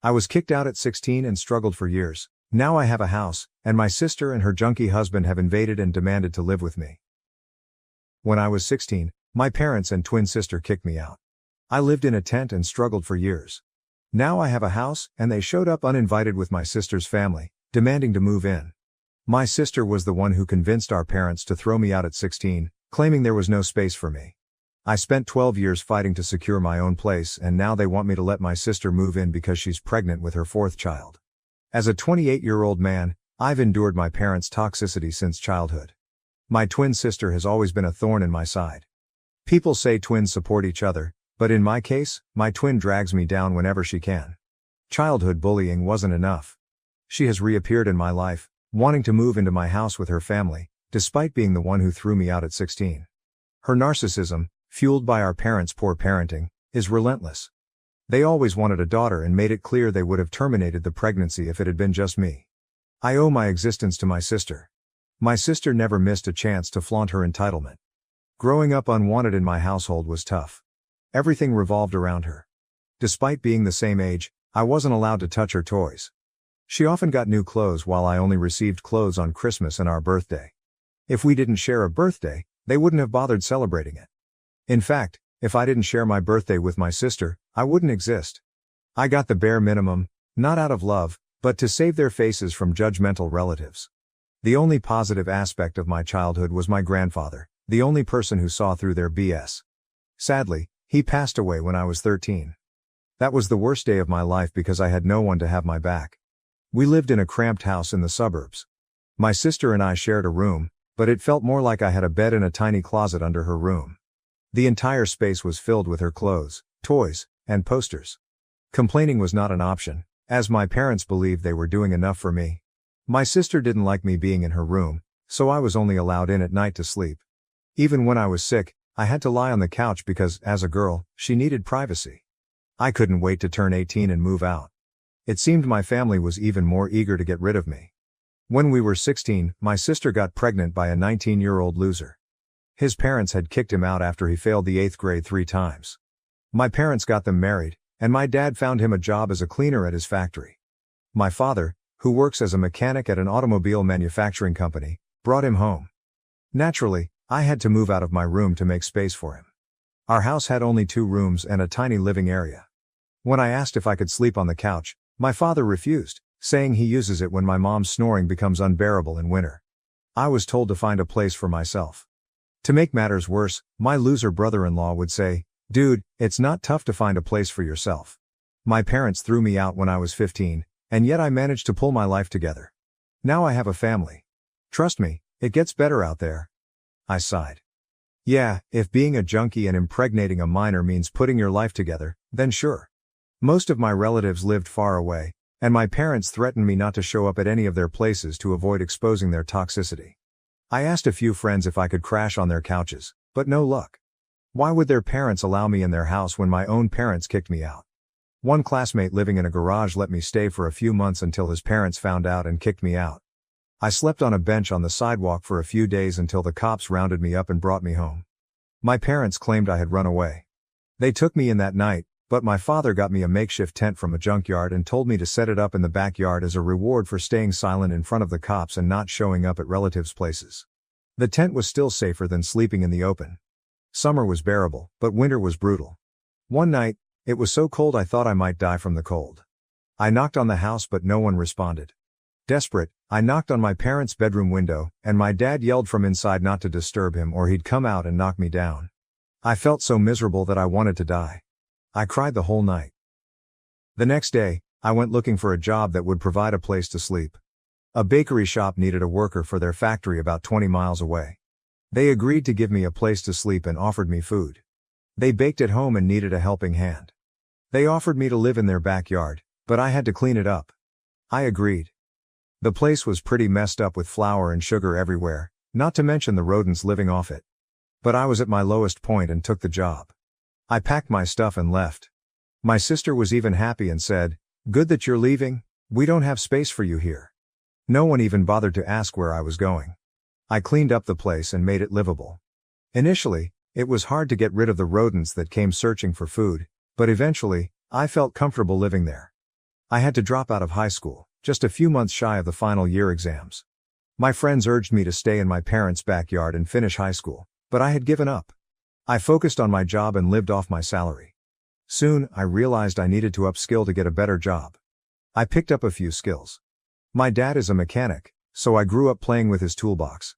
I was kicked out at 16 and struggled for years. Now I have a house, and my sister and her junkie husband have invaded and demanded to live with me. When I was 16, my parents and twin sister kicked me out. I lived in a tent and struggled for years. Now I have a house, and they showed up uninvited with my sister's family, demanding to move in. My sister was the one who convinced our parents to throw me out at 16, claiming there was no space for me. I spent 12 years fighting to secure my own place, and now they want me to let my sister move in because she's pregnant with her fourth child. As a 28-year-old man, I've endured my parents' toxicity since childhood. My twin sister has always been a thorn in my side. People say twins support each other, but in my case, my twin drags me down whenever she can. Childhood bullying wasn't enough. She has reappeared in my life, wanting to move into my house with her family, despite being the one who threw me out at 16. Her narcissism, fueled by our parents' poor parenting, is relentless. They always wanted a daughter and made it clear they would have terminated the pregnancy if it had been just me. I owe my existence to my sister. My sister never missed a chance to flaunt her entitlement. Growing up unwanted in my household was tough. Everything revolved around her. Despite being the same age, I wasn't allowed to touch her toys. She often got new clothes while I only received clothes on Christmas and our birthday. If we didn't share a birthday, they wouldn't have bothered celebrating it. In fact, if I didn't share my birthday with my sister, I wouldn't exist. I got the bare minimum, not out of love, but to save their faces from judgmental relatives. The only positive aspect of my childhood was my grandfather, the only person who saw through their BS. Sadly, he passed away when I was 13. That was the worst day of my life because I had no one to have my back. We lived in a cramped house in the suburbs. My sister and I shared a room, but it felt more like I had a bed and a tiny closet under her room. The entire space was filled with her clothes, toys, and posters. Complaining was not an option, as my parents believed they were doing enough for me. My sister didn't like me being in her room, so I was only allowed in at night to sleep. Even when I was sick, I had to lie on the couch because, as a girl, she needed privacy. I couldn't wait to turn 18 and move out. It seemed my family was even more eager to get rid of me. When we were 16, my sister got pregnant by a 19-year-old loser. His parents had kicked him out after he failed the 8th grade 3 times. My parents got them married, and my dad found him a job as a cleaner at his factory. My father, who works as a mechanic at an automobile manufacturing company, brought him home. Naturally, I had to move out of my room to make space for him. Our house had only 2 rooms and a tiny living area. When I asked if I could sleep on the couch, my father refused, saying he uses it when my mom's snoring becomes unbearable in winter. I was told to find a place for myself. To make matters worse, my loser brother-in-law would say, "Dude, it's not tough to find a place for yourself." My parents threw me out when I was 15, and yet I managed to pull my life together. Now I have a family. Trust me, it gets better out there. I sighed. Yeah, if being a junkie and impregnating a minor means putting your life together, then sure. Most of my relatives lived far away, and my parents threatened me not to show up at any of their places to avoid exposing their toxicity. I asked a few friends if I could crash on their couches, but no luck. Why would their parents allow me in their house when my own parents kicked me out? One classmate living in a garage let me stay for a few months until his parents found out and kicked me out. I slept on a bench on the sidewalk for a few days until the cops rounded me up and brought me home. My parents claimed I had run away. They took me in that night, but my father got me a makeshift tent from a junkyard and told me to set it up in the backyard as a reward for staying silent in front of the cops and not showing up at relatives' places. The tent was still safer than sleeping in the open. Summer was bearable, but winter was brutal. One night, it was so cold I thought I might die from the cold. I knocked on the house but no one responded. Desperate, I knocked on my parents' bedroom window, and my dad yelled from inside not to disturb him or he'd come out and knock me down. I felt so miserable that I wanted to die. I cried the whole night. The next day, I went looking for a job that would provide a place to sleep. A bakery shop needed a worker for their factory about 20 miles away. They agreed to give me a place to sleep and offered me food. They baked at home and needed a helping hand. They offered me to live in their backyard, but I had to clean it up. I agreed. The place was pretty messed up with flour and sugar everywhere, not to mention the rodents living off it. But I was at my lowest point and took the job. I packed my stuff and left. My sister was even happy and said, "Good that you're leaving, we don't have space for you here." No one even bothered to ask where I was going. I cleaned up the place and made it livable. Initially, it was hard to get rid of the rodents that came searching for food, but eventually, I felt comfortable living there. I had to drop out of high school, just a few months shy of the final year exams. My friends urged me to stay in my parents' backyard and finish high school, but I had given up. I focused on my job and lived off my salary. Soon, I realized I needed to upskill to get a better job. I picked up a few skills. My dad is a mechanic, so I grew up playing with his toolbox.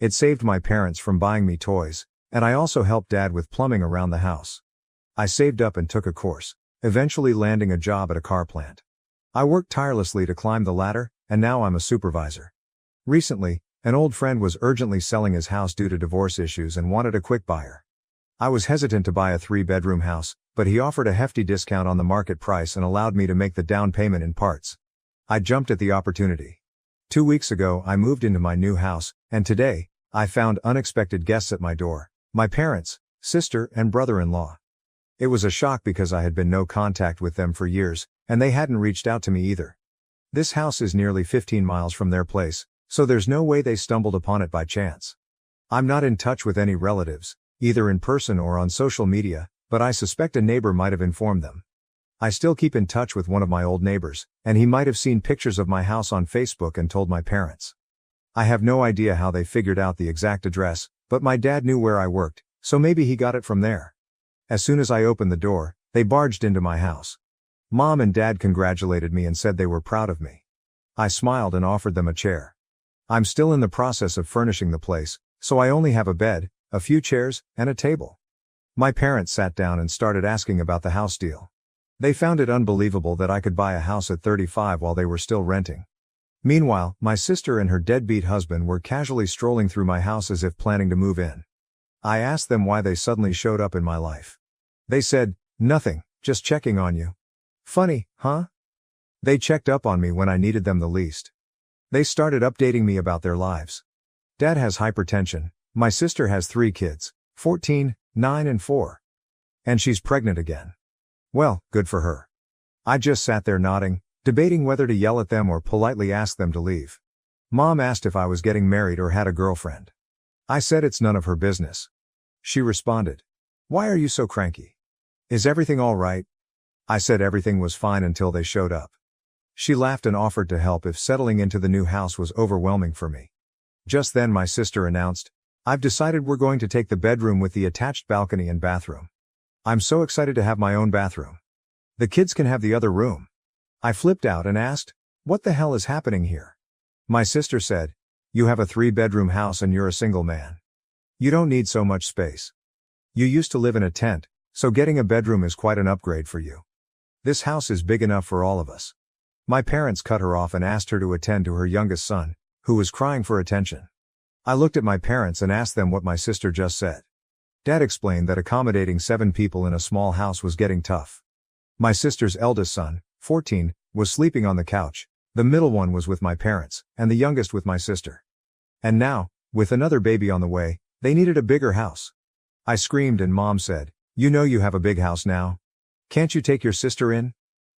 It saved my parents from buying me toys, and I also helped Dad with plumbing around the house. I saved up and took a course, eventually landing a job at a car plant. I worked tirelessly to climb the ladder, and now I'm a supervisor. Recently, an old friend was urgently selling his house due to divorce issues and wanted a quick buyer. I was hesitant to buy a 3-bedroom house, but he offered a hefty discount on the market price and allowed me to make the down payment in parts. I jumped at the opportunity. 2 weeks ago, I moved into my new house, and today, I found unexpected guests at my door: my parents, sister, and brother-in-law. It was a shock because I had been no contact with them for years, and they hadn't reached out to me either. This house is nearly 15 miles from their place, so there's no way they stumbled upon it by chance. I'm not in touch with any relatives, either in person or on social media, but I suspect a neighbor might have informed them. I still keep in touch with one of my old neighbors, and he might have seen pictures of my house on Facebook and told my parents. I have no idea how they figured out the exact address, but my dad knew where I worked, so maybe he got it from there. As soon as I opened the door, they barged into my house. Mom and Dad congratulated me and said they were proud of me. I smiled and offered them a chair. I'm still in the process of furnishing the place, so I only have a bed, a few chairs, and a table. My parents sat down and started asking about the house deal. They found it unbelievable that I could buy a house at 35 while they were still renting. Meanwhile, my sister and her deadbeat husband were casually strolling through my house as if planning to move in. I asked them why they suddenly showed up in my life. They said, "Nothing, just checking on you." Funny, huh? They checked up on me when I needed them the least. They started updating me about their lives. Dad has hypertension, my sister has 3 kids, 14, 9 and 4. And she's pregnant again. Well, good for her. I just sat there nodding, debating whether to yell at them or politely ask them to leave. Mom asked if I was getting married or had a girlfriend. I said it's none of her business. She responded, "Why are you so cranky? Is everything all right?" I said everything was fine until they showed up. She laughed and offered to help if settling into the new house was overwhelming for me. Just then my sister announced, "I've decided we're going to take the bedroom with the attached balcony and bathroom. I'm so excited to have my own bathroom. The kids can have the other room." I flipped out and asked, "What the hell is happening here?" My sister said, "You have a 3-bedroom house and you're a single man. You don't need so much space. You used to live in a tent, so getting a bedroom is quite an upgrade for you. This house is big enough for all of us." My parents cut her off and asked her to attend to her youngest son, who was crying for attention. I looked at my parents and asked them what my sister just said. Dad explained that accommodating 7 people in a small house was getting tough. My sister's eldest son, 14, was sleeping on the couch, the middle one was with my parents, and the youngest with my sister. And now, with another baby on the way, they needed a bigger house. I screamed and Mom said, "You know you have a big house now. Can't you take your sister in?"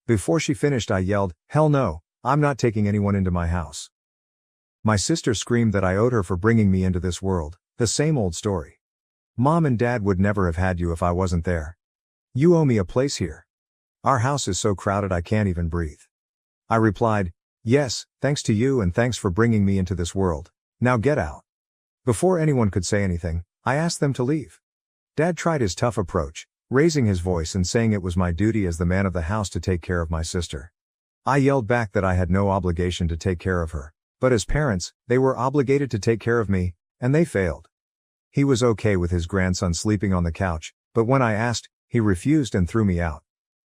Before she finished I yelled, "Hell no, I'm not taking anyone into my house." My sister screamed that I owed her for bringing me into this world, the same old story. "Mom and Dad would never have had you if I wasn't there. You owe me a place here. Our house is so crowded I can't even breathe." I replied, "Yes, thanks to you and thanks for bringing me into this world. Now get out." Before anyone could say anything, I asked them to leave. Dad tried his tough approach, raising his voice and saying it was my duty as the man of the house to take care of my sister. I yelled back that I had no obligation to take care of her, but as parents, they were obligated to take care of me, and they failed. He was okay with his grandson sleeping on the couch, but when I asked, he refused and threw me out.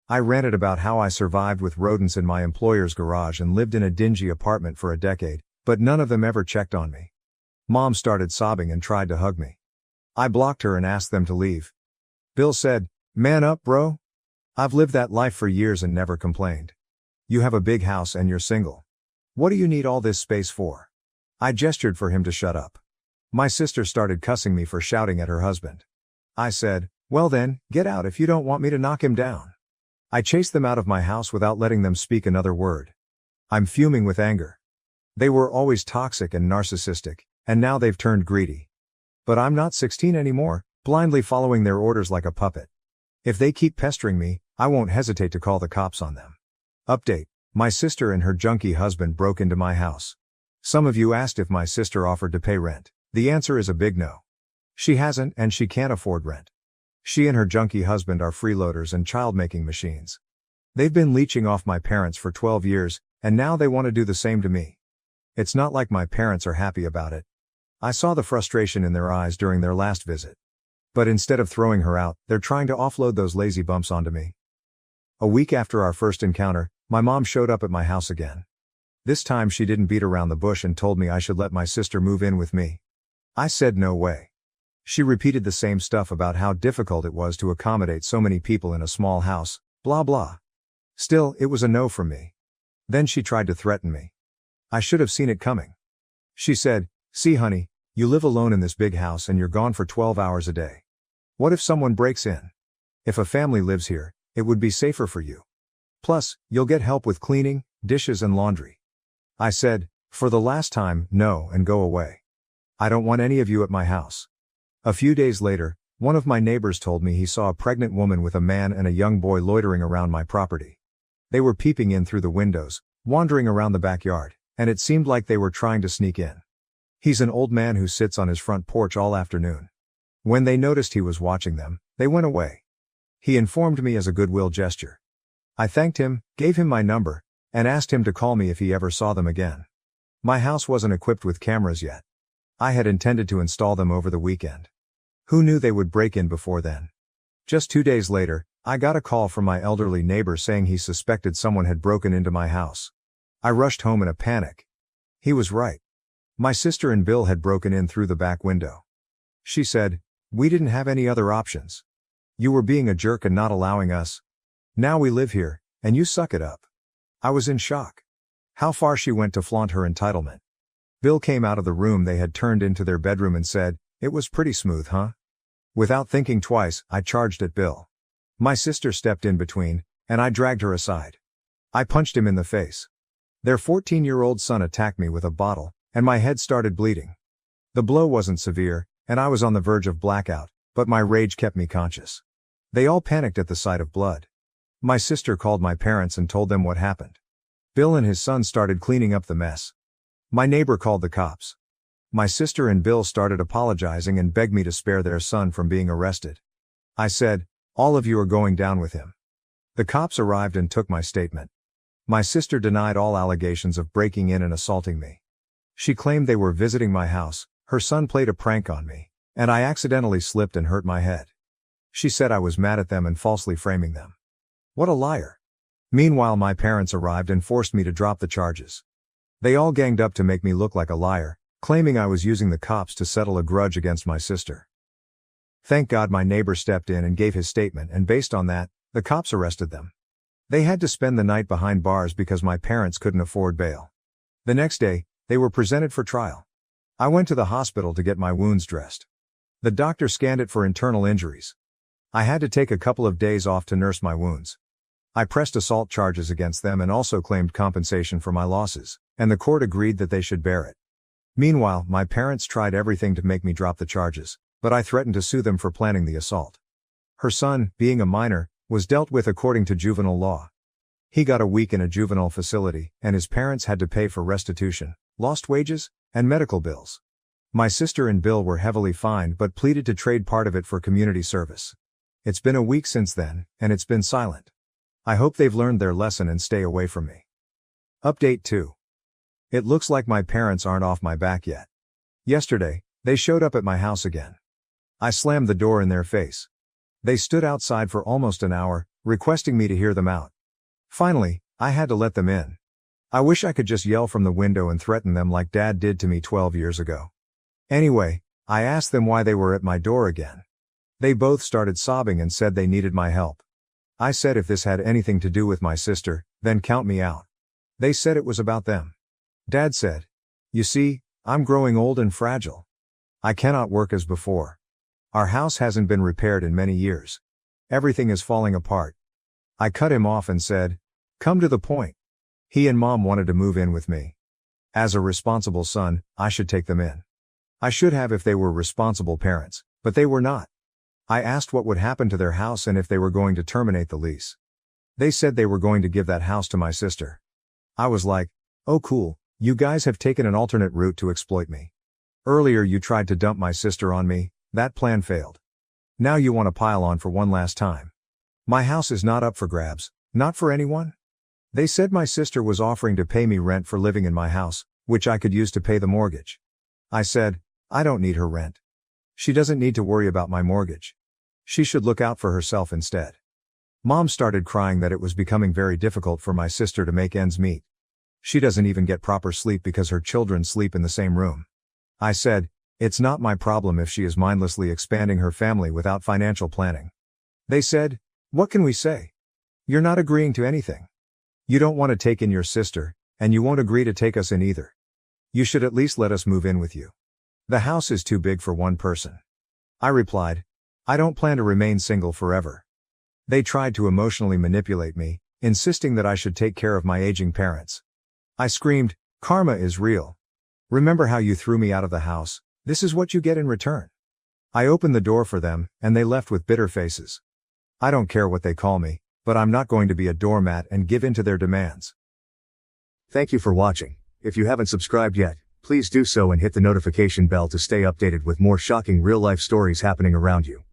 I ranted about how I survived with rodents in my employer's garage and lived in a dingy apartment for a decade, but none of them ever checked on me. Mom started sobbing and tried to hug me. I blocked her and asked them to leave. Bill said, "Man up, bro. I've lived that life for years and never complained. You have a big house and you're single. What do you need all this space for?" I gestured for him to shut up. My sister started cussing me for shouting at her husband. I said, "Well then, get out if you don't want me to knock him down." I chased them out of my house without letting them speak another word. I'm fuming with anger. They were always toxic and narcissistic, and now they've turned greedy. But I'm not 16 anymore, blindly following their orders like a puppet. If they keep pestering me, I won't hesitate to call the cops on them. Update: My sister and her junkie husband broke into my house. Some of you asked if my sister offered to pay rent. The answer is a big no. She hasn't, and she can't afford rent. She and her junkie husband are freeloaders and child-making machines. They've been leeching off my parents for 12 years, and now they want to do the same to me. It's not like my parents are happy about it. I saw the frustration in their eyes during their last visit. But instead of throwing her out, they're trying to offload those lazy bumps onto me. A week after our first encounter, my mom showed up at my house again. This time she didn't beat around the bush and told me I should let my sister move in with me. I said no way. She repeated the same stuff about how difficult it was to accommodate so many people in a small house, blah blah. Still, it was a no from me. Then she tried to threaten me. I should have seen it coming. She said, "See honey, you live alone in this big house and you're gone for 12 hours a day. What if someone breaks in? If a family lives here, it would be safer for you. Plus, you'll get help with cleaning, dishes and laundry." I said, "For the last time, no, and go away. I don't want any of you at my house." A few days later, one of my neighbors told me he saw a pregnant woman with a man and a young boy loitering around my property. They were peeping in through the windows, wandering around the backyard, and it seemed like they were trying to sneak in. He's an old man who sits on his front porch all afternoon. When they noticed he was watching them, they went away. He informed me as a goodwill gesture. I thanked him, gave him my number, and asked him to call me if he ever saw them again. My house wasn't equipped with cameras yet. I had intended to install them over the weekend. Who knew they would break in before then? Just 2 days later, I got a call from my elderly neighbor saying he suspected someone had broken into my house. I rushed home in a panic. He was right. My sister and Bill had broken in through the back window. She said, "We didn't have any other options. You were being a jerk and not allowing us. Now we live here, and you suck it up." I was in shock. How far she went to flaunt her entitlement. Bill came out of the room they had turned into their bedroom and said, "It was pretty smooth, huh?" Without thinking twice, I charged at Bill. My sister stepped in between, and I dragged her aside. I punched him in the face. Their 14-year-old son attacked me with a bottle, and my head started bleeding. The blow wasn't severe, and I was on the verge of blackout, but my rage kept me conscious. They all panicked at the sight of blood. My sister called my parents and told them what happened. Bill and his son started cleaning up the mess. My neighbor called the cops. My sister and Bill started apologizing and begged me to spare their son from being arrested. I said, "All of you are going down with him." The cops arrived and took my statement. My sister denied all allegations of breaking in and assaulting me. She claimed they were visiting my house, her son played a prank on me, and I accidentally slipped and hurt my head. She said I was mad at them and falsely framing them. What a liar. Meanwhile, my parents arrived and forced me to drop the charges. They all ganged up to make me look like a liar, claiming I was using the cops to settle a grudge against my sister. Thank God my neighbor stepped in and gave his statement, and based on that, the cops arrested them. They had to spend the night behind bars because my parents couldn't afford bail. The next day, they were presented for trial. I went to the hospital to get my wounds dressed. The doctor scanned it for internal injuries. I had to take a couple of days off to nurse my wounds. I pressed assault charges against them and also claimed compensation for my losses, and the court agreed that they should bear it. Meanwhile, my parents tried everything to make me drop the charges, but I threatened to sue them for planning the assault. Her son, being a minor, was dealt with according to juvenile law. He got a week in a juvenile facility, and his parents had to pay for restitution, lost wages, and medical bills. My sister and Bill were heavily fined but pleaded to trade part of it for community service. It's been a week since then, and it's been silent. I hope they've learned their lesson and stay away from me. Update 2. It looks like my parents aren't off my back yet. Yesterday, they showed up at my house again. I slammed the door in their face. They stood outside for almost an hour, requesting me to hear them out. Finally, I had to let them in. I wish I could just yell from the window and threaten them like Dad did to me 12 years ago. Anyway, I asked them why they were at my door again. They both started sobbing and said they needed my help. I said if this had anything to do with my sister, then count me out. They said it was about them. Dad said, "You see, I'm growing old and fragile. I cannot work as before. Our house hasn't been repaired in many years. Everything is falling apart." I cut him off and said, "Come to the point." He and Mom wanted to move in with me. As a responsible son, I should take them in. I should have if they were responsible parents, but they were not. I asked what would happen to their house and if they were going to terminate the lease. They said they were going to give that house to my sister. I was like, oh cool, you guys have taken an alternate route to exploit me. Earlier you tried to dump my sister on me, that plan failed. Now you want to pile on for one last time. My house is not up for grabs, not for anyone. They said my sister was offering to pay me rent for living in my house, which I could use to pay the mortgage. I said, I don't need her rent. She doesn't need to worry about my mortgage. She should look out for herself instead. Mom started crying that it was becoming very difficult for my sister to make ends meet. She doesn't even get proper sleep because her children sleep in the same room. I said, it's not my problem if she is mindlessly expanding her family without financial planning. They said, what can we say? You're not agreeing to anything. You don't want to take in your sister, and you won't agree to take us in either. You should at least let us move in with you. The house is too big for one person. I replied, I don't plan to remain single forever. They tried to emotionally manipulate me, insisting that I should take care of my aging parents. I screamed, karma is real. Remember how you threw me out of the house? This is what you get in return. I opened the door for them, and they left with bitter faces. I don't care what they call me, but I'm not going to be a doormat and give in to their demands. Thank you for watching. If you haven't subscribed yet, please do so and hit the notification bell to stay updated with more shocking real-life stories happening around you.